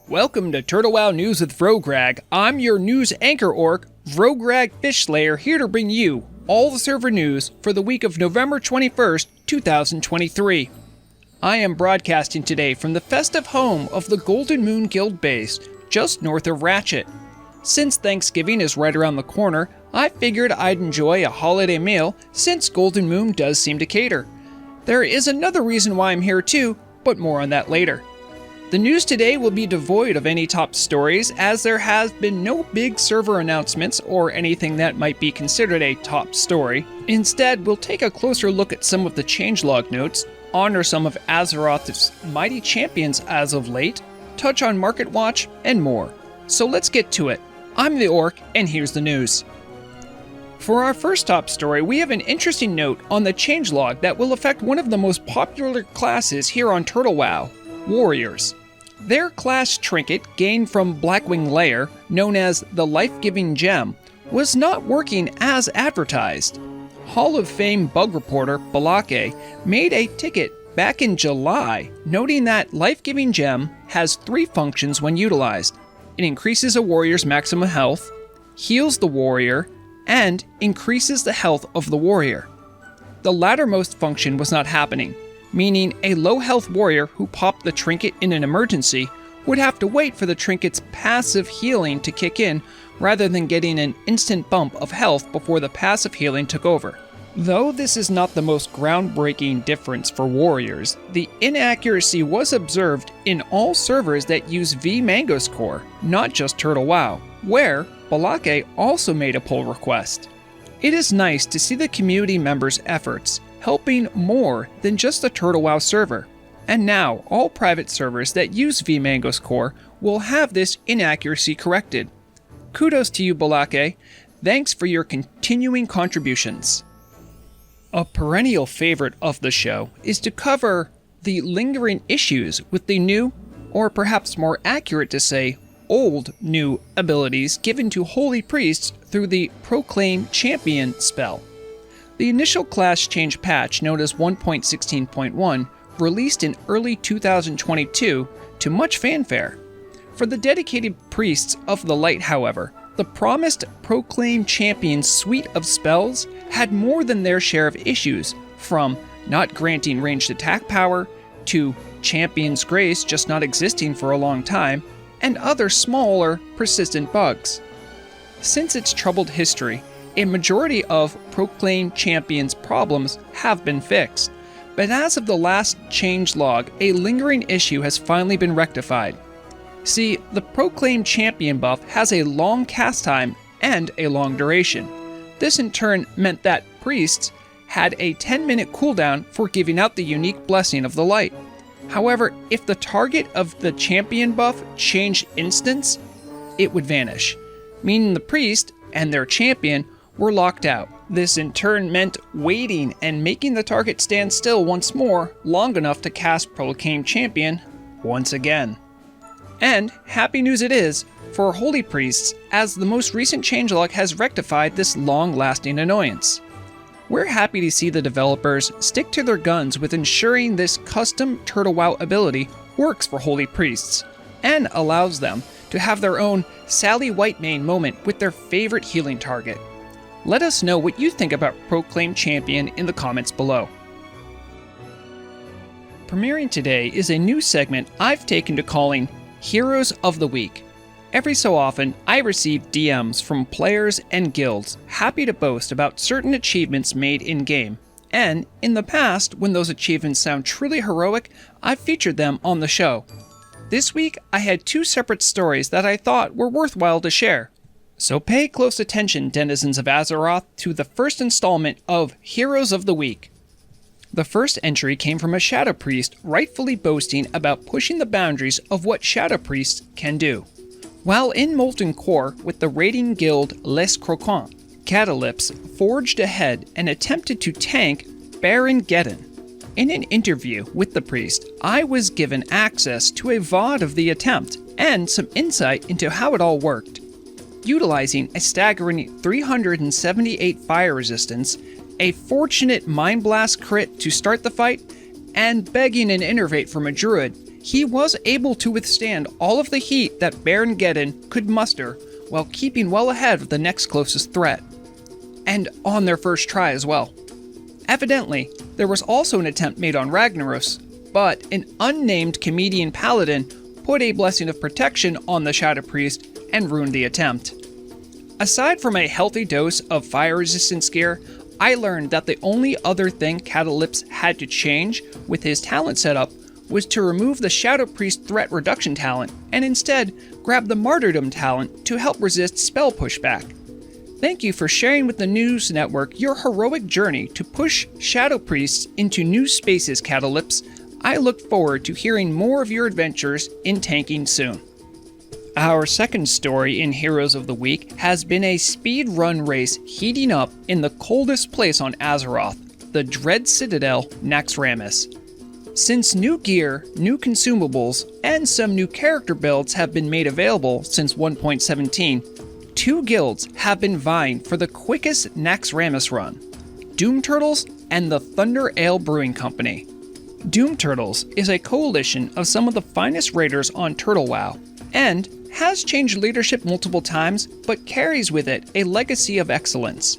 Welcome to Turtle WoW News with Vrograg. I'm your news anchor orc, Vrograg Fishslayer, here to bring you all the server news for the week of November 21st, 2023. I am broadcasting today from the festive home of the Golden Moon Guild base, just north of Ratchet. Since Thanksgiving is right around the corner, I figured I'd enjoy a holiday meal since Golden Moon does seem to cater. There is another reason why I'm here too, but more on that later. The news today will be devoid of any top stories, as there has been no big server announcements or anything that might be considered a top story. Instead, we'll take a closer look at some of the changelog notes, honor some of Azeroth's mighty champions as of late, touch on Market Watch, and more. So let's get to it. I'm the Orc, and here's the news. For our first top story, we have an interesting note on the changelog that will affect one of the most popular classes here on Turtle WoW, Warriors. Their class trinket, gained from Blackwing Lair, known as the Life-Giving Gem, was not working as advertised. Hall of Fame bug reporter Balake made a ticket back in July, noting that Life-Giving Gem has three functions when utilized. It increases a warrior's maximum health, heals the warrior, and increases the health of the warrior. The lattermost function was not happening, meaning a low-health warrior who popped the trinket in an emergency would have to wait for the trinket's passive healing to kick in rather than getting an instant bump of health before the passive healing took over. Though this is not the most groundbreaking difference for warriors, the inaccuracy was observed in all servers that use V-Mango's core, not just Turtle WoW, where Balake also made a pull request. It is nice to see the community members' efforts helping more than just the Turtle WoW server. And now, all private servers that use V-Mango's core will have this inaccuracy corrected. Kudos to you, Balake. Thanks for your continuing contributions. A perennial favorite of the show is to cover the lingering issues with the new, or perhaps more accurate to say, old new abilities given to holy priests through the Proclaim Champion spell. The initial class change patch, known as 1.16.1, released in early 2022 to much fanfare. For the dedicated priests of the light, however, the promised Proclaim Champion suite of spells had more than their share of issues, from not granting ranged attack power, to Champion's Grace just not existing for a long time, and other smaller, persistent bugs. Since its troubled history, a majority of Proclaim Champion's problems have been fixed, but as of the last changelog, a lingering issue has finally been rectified. See, the Proclaim Champion buff has a long cast time and a long duration. This in turn meant that priests had a 10-minute cooldown for giving out the unique Blessing of the Light. However, if the target of the champion buff changed instance, it would vanish, meaning the priest and their champion were locked out. This in turn meant waiting and making the target stand still once more, long enough to cast Proclaim Champion once again. And happy news it is for holy priests, as the most recent changelog has rectified this long-lasting annoyance. We're happy to see the developers stick to their guns with ensuring this custom Turtle WoW ability works for holy priests, and allows them to have their own Sally Whitemane moment with their favorite healing target. Let us know what you think about Proclaim Champion in the comments below. Premiering today is a new segment I've taken to calling Heroes of the Week. Every so often, I receive DMs from players and guilds happy to boast about certain achievements made in-game, and in the past, when those achievements sound truly heroic, I've featured them on the show. This week, I had two separate stories that I thought were worthwhile to share. So pay close attention, denizens of Azeroth, to the first installment of Heroes of the Week. The first entry came from a Shadow Priest rightfully boasting about pushing the boundaries of what Shadow Priests can do. While in Molten Core with the raiding guild Les Croquants, Catalypse forged ahead and attempted to tank Baron Geddon. In an interview with the priest, I was given access to a VOD of the attempt and some insight into how it all worked. Utilizing a staggering 378 fire resistance, a fortunate Mind Blast crit to start the fight, and begging an innervate from a druid, he was able to withstand all of the heat that Baron Geddon could muster while keeping well ahead of the next closest threat. And on their first try as well. Evidently, there was also an attempt made on Ragnaros, but an unnamed comedian paladin put a blessing of protection on the Shadow Priest and ruined the attempt. Aside from a healthy dose of fire resistance gear, I learned that the only other thing Catalypse had to change with his talent setup was to remove the Shadow Priest threat reduction talent and instead grab the Martyrdom talent to help resist spell pushback. Thank you for sharing with the news network your heroic journey to push Shadow Priests into new spaces, Catalypse. I look forward to hearing more of your adventures in tanking soon. Our second story in Heroes of the Week has been a speed run race heating up in the coldest place on Azeroth, the Dread Citadel, Naxxramas. Since new gear, new consumables, and some new character builds have been made available since 1.17, two guilds have been vying for the quickest Naxxramas run, Doom Turtles and the Thunder Ale Brewing Company. Doom Turtles is a coalition of some of the finest raiders on Turtle WoW, and has changed leadership multiple times, but carries with it a legacy of excellence.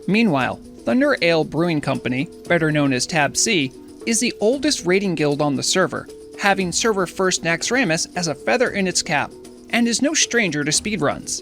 Meanwhile, Thunder Ale Brewing Company, better known as Tab C, is the oldest raiding guild on the server, having server first Naxxramas as a feather in its cap, and is no stranger to speedruns.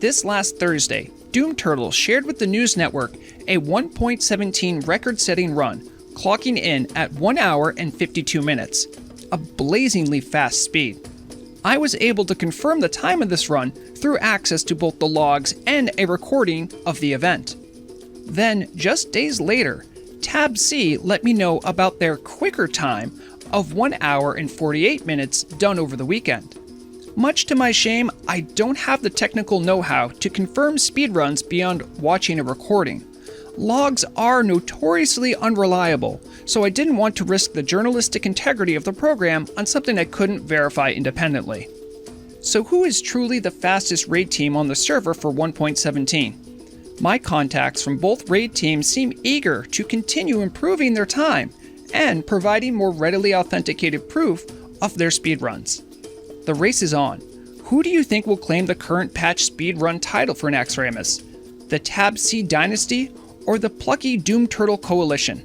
This last Thursday, Doom Turtles shared with the news network a 1.17 record-setting run, clocking in at 1 hour and 52 minutes, a blazingly fast speed. I was able to confirm the time of this run through access to both the logs and a recording of the event. Then, just days later, Tab C let me know about their quicker time of 1 hour and 48 minutes done over the weekend. Much to my shame, I don't have the technical know-how to confirm speedruns beyond watching a recording. Logs are notoriously unreliable, so I didn't want to risk the journalistic integrity of the program on something I couldn't verify independently. So who is truly the fastest raid team on the server for 1.17? My contacts from both raid teams seem eager to continue improving their time and providing more readily authenticated proof of their speedruns. The race is on. Who do you think will claim the current patch speedrun title for Naxxramas? The Tab C Dynasty or the plucky Doom Turtle Coalition?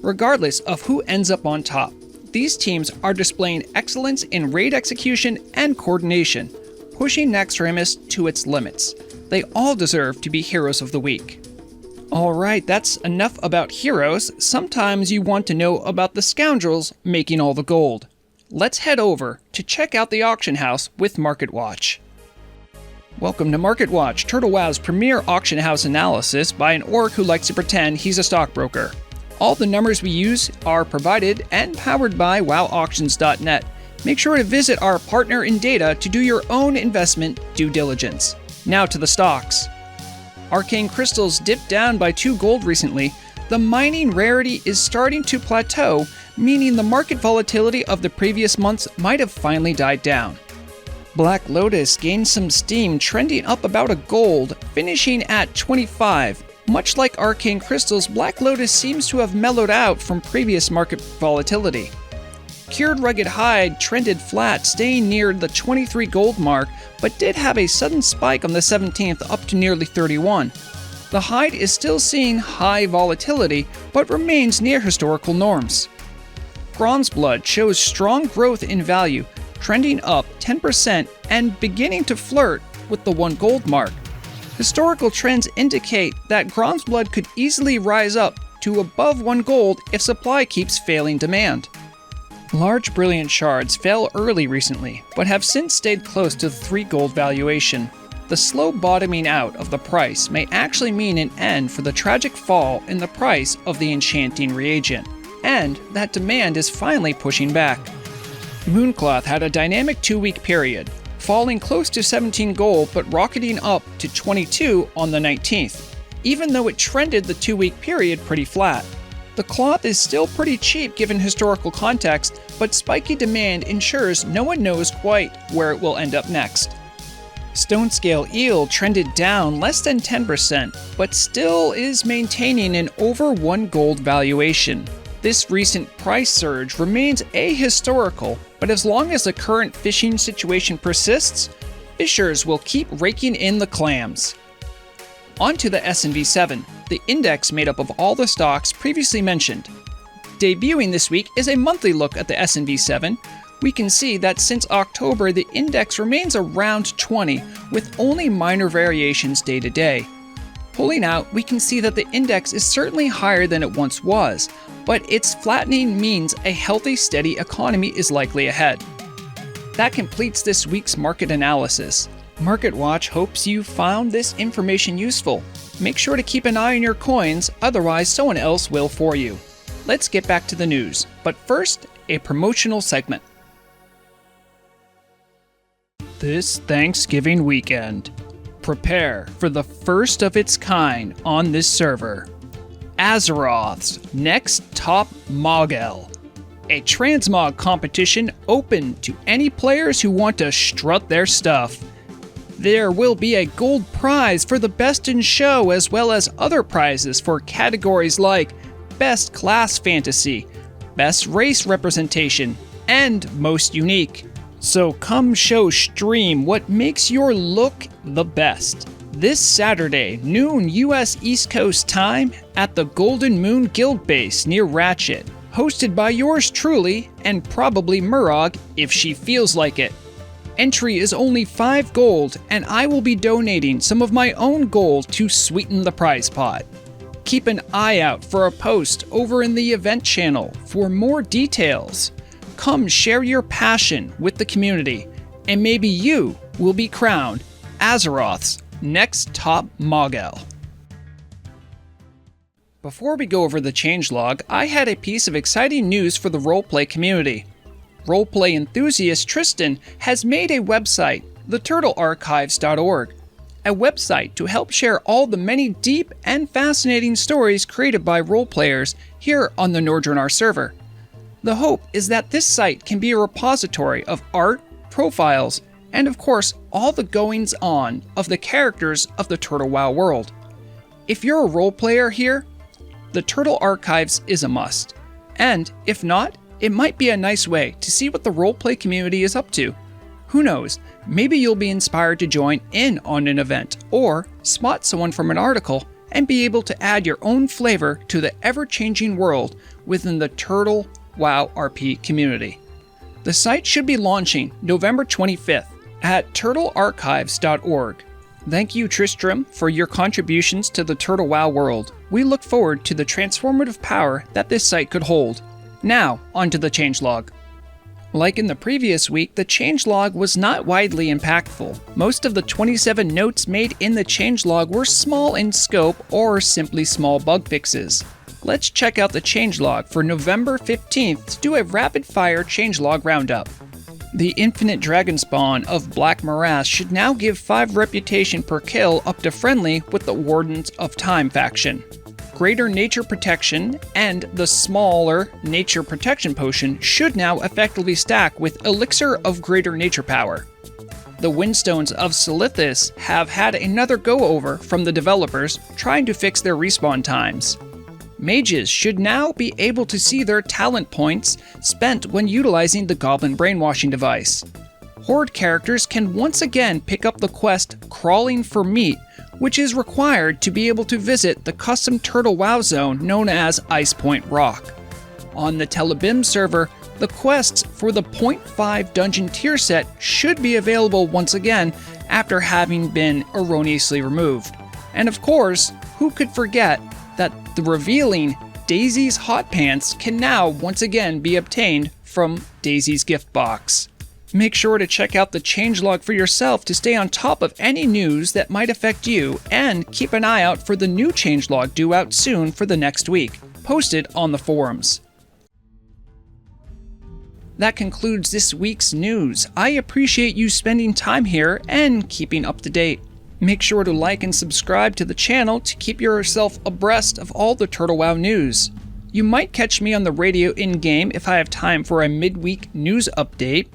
Regardless of who ends up on top, these teams are displaying excellence in raid execution and coordination, pushing Naxxramas to its limits. They all deserve to be Heroes of the Week. Alright, that's enough about heroes. Sometimes you want to know about the scoundrels making all the gold. Let's head over to check out the auction house with Market Watch. Welcome to Market Watch, Turtle WoW's premier auction house analysis by an orc who likes to pretend he's a stockbroker. All the numbers we use are provided and powered by WoWauctions.net. Make sure to visit our partner in data to do your own investment due diligence. Now to the stocks. Arcane crystals dipped down by 2 gold recently. The mining rarity is starting to plateau, meaning the market volatility of the previous months might have finally died down. Black Lotus gained some steam, trending up about a gold, finishing at 25. Much like Arcane crystals, Black Lotus seems to have mellowed out from previous market volatility. Cured Rugged Hide trended flat, staying near the 23 gold mark, but did have a sudden spike on the 17th up to nearly 31. The hide is still seeing high volatility, but remains near historical norms. Bronzeblood shows strong growth in value, trending up 10% and beginning to flirt with the 1 gold mark. Historical trends indicate that Bronzeblood could easily rise up to above 1 gold if supply keeps failing demand. Large Brilliant Shards fell early recently, but have since stayed close to the 3 gold valuation. The slow bottoming out of the price may actually mean an end for the tragic fall in the price of the enchanting reagent, and that demand is finally pushing back. Mooncloth had a dynamic 2-week period, falling close to 17 gold but rocketing up to 22 on the 19th, even though it trended the 2-week period pretty flat. The cloth is still pretty cheap given historical context, but spiky demand ensures no one knows quite where it will end up next. Stone Scale Eel trended down less than 10%, but still is maintaining an over 1 gold valuation. This recent price surge remains ahistorical, but as long as the current fishing situation persists, fishers will keep raking in the clams. On to the S&V 7, the index made up of all the stocks previously mentioned. Debuting this week is a monthly look at the S&V 7. We can see that since October, the index remains around 20, with only minor variations day to day. Pulling out, we can see that the index is certainly higher than it once was, but its flattening means a healthy, steady economy is likely ahead. That completes this week's market analysis. MarketWatch hopes you found this information useful. Make sure to keep an eye on your coins, otherwise someone else will for you. Let's get back to the news, but first, a promotional segment. This Thanksgiving weekend, prepare for the first of its kind on this server. Azeroth's next top Mog-el. A transmog competition open to any players who want to strut their stuff. There will be a gold prize for the best in show, as well as other prizes for categories like Best Class Fantasy, Best Race Representation, and Most Unique. So come show stream what makes your look the best. This Saturday, noon US East Coast time, at the Golden Moon Guild Base near Ratchet. Hosted by yours truly, and probably Murog if she feels like it. Entry is only 5 gold, and I will be donating some of my own gold to sweeten the prize pot. Keep an eye out for a post over in the event channel for more details. Come share your passion with the community, and maybe you will be crowned Azeroth's next top Mog-el. Before we go over the changelog, I had a piece of exciting news for the roleplay community. Roleplay enthusiast Tristan has made a website, theturtlearchives.org, a website to help share all the many deep and fascinating stories created by roleplayers here on the Nordrunar server. The hope is that this site can be a repository of art, profiles, and of course all the goings-on of the characters of the Turtle WoW world. If you're a roleplayer here, the Turtle Archives is a must, and if not, it might be a nice way to see what the roleplay community is up to. Who knows, maybe you'll be inspired to join in on an event, or spot someone from an article and be able to add your own flavor to the ever-changing world within the Turtle WoW RP community. The site should be launching November 25th at turtlearchives.org. Thank you, Tristram, for your contributions to the Turtle WoW world. We look forward to the transformative power that this site could hold. Now, onto the changelog. Like in the previous week, the changelog was not widely impactful. Most of the 27 notes made in the changelog were small in scope or simply small bug fixes. Let's check out the changelog for November 15th to do a rapid-fire changelog roundup. The Infinite Dragon Spawn of Black Morass should now give 5 reputation per kill up to friendly with the Wardens of Time faction. Greater Nature Protection and the smaller Nature Protection Potion should now effectively stack with Elixir of Greater Nature Power. The Windstones of Silithus have had another go-over from the developers trying to fix their respawn times. Mages should now be able to see their talent points spent when utilizing the Goblin Brainwashing device. Horde characters can once again pick up the quest Crawling for Meat, which is required to be able to visit the custom Turtle WoW zone known as Ice Point Rock. On the Telebim server, the quests for the 0.5 dungeon tier set should be available once again after having been erroneously removed. And of course, who could forget that the revealing Daisy's Hot Pants can now once again be obtained from Daisy's gift box. Make sure to check out the changelog for yourself to stay on top of any news that might affect you, and keep an eye out for the new changelog due out soon for the next week, posted on the forums. That concludes this week's news. I appreciate you spending time here and keeping up to date. Make sure to like and subscribe to the channel to keep yourself abreast of all the Turtle WoW news. You might catch me on the radio in-game if I have time for a midweek news update.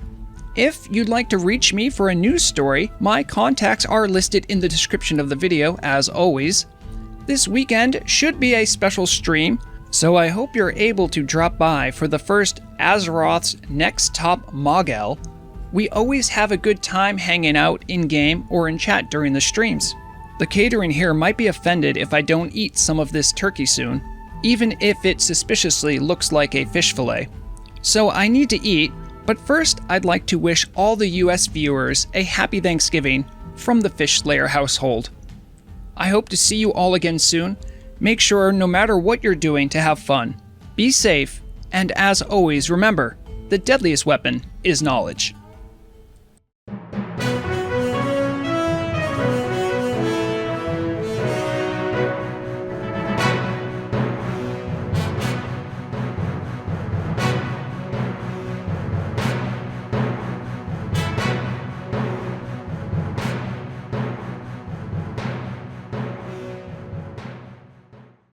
If you'd like to reach me for a news story, my contacts are listed in the description of the video, as always. This weekend should be a special stream, so I hope you're able to drop by for the first Azeroth's next top Mog-el. We always have a good time hanging out in-game or in chat during the streams. The catering here might be offended if I don't eat some of this turkey soon, even if it suspiciously looks like a fish fillet. So I need to eat, but first I'd like to wish all the US viewers a happy Thanksgiving from the Fish Slayer household. I hope to see you all again soon. Make sure, no matter what you're doing, to have fun. Be safe, and as always, remember, the deadliest weapon is knowledge.